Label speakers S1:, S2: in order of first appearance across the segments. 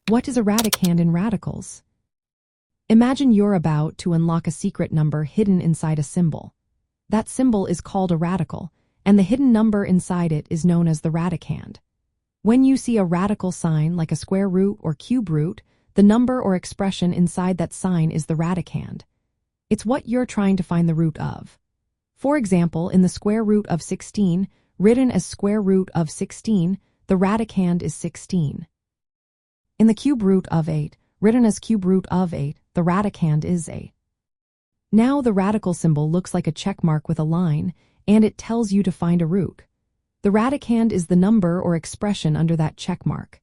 S1: What is a radicand in radicals? Imagine you're about to unlock a secret number hidden inside a symbol. That symbol is called a radical, and the hidden number inside it is known as the radicand. When you see a radical sign like a square root or cube root, the number or expression inside that sign is the radicand. It's what you're trying to find the root of. For example, in the square root of 16, written as square root of 16, the radicand is 16. In the cube root of 8, written as cube root of 8, the radicand is 8. Now the radical symbol looks like a check mark with a line, and it tells you to find a root. The radicand is the number or expression under that check mark.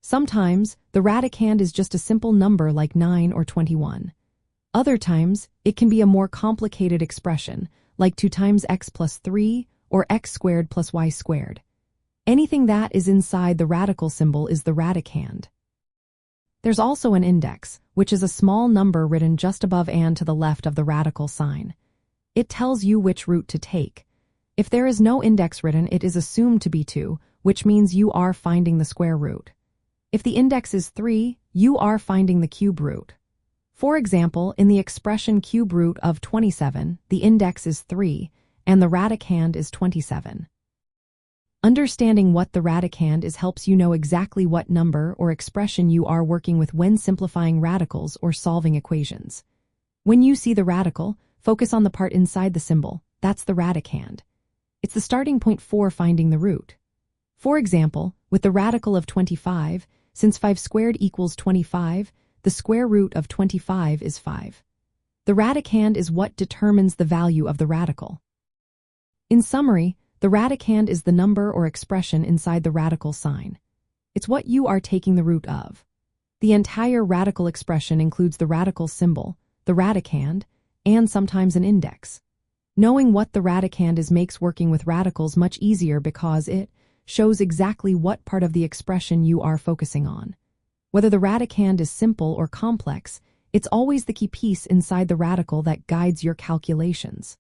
S1: Sometimes, the radicand is just a simple number like 9 or 21. Other times, it can be a more complicated expression, like 2 times x plus 3 or x squared plus y squared. Anything that is inside the radical symbol is the radicand. There's also an index, which is a small number written just above and to the left of the radical sign. It tells you which root to take. If there is no index written, it is assumed to be 2, which means you are finding the square root. If the index is 3, you are finding the cube root. For example, in the expression cube root of 27, the index is 3, and the radicand is 27. Understanding what the radicand is helps you know exactly what number or expression you are working with when simplifying radicals or solving equations. When you see the radical, focus on the part inside the symbol. That's the radicand. It's the starting point for finding the root. For example, with the radical of 25, since 5 squared equals 25, the square root of 25 is 5. The radicand is what determines the value of the radical. In summary, the radicand is the number or expression inside the radical sign. It's what you are taking the root of. The entire radical expression includes the radical symbol, the radicand, and sometimes an index. Knowing what the radicand is makes working with radicals much easier because it shows exactly what part of the expression you are focusing on. Whether the radicand is simple or complex, it's always the key piece inside the radical that guides your calculations.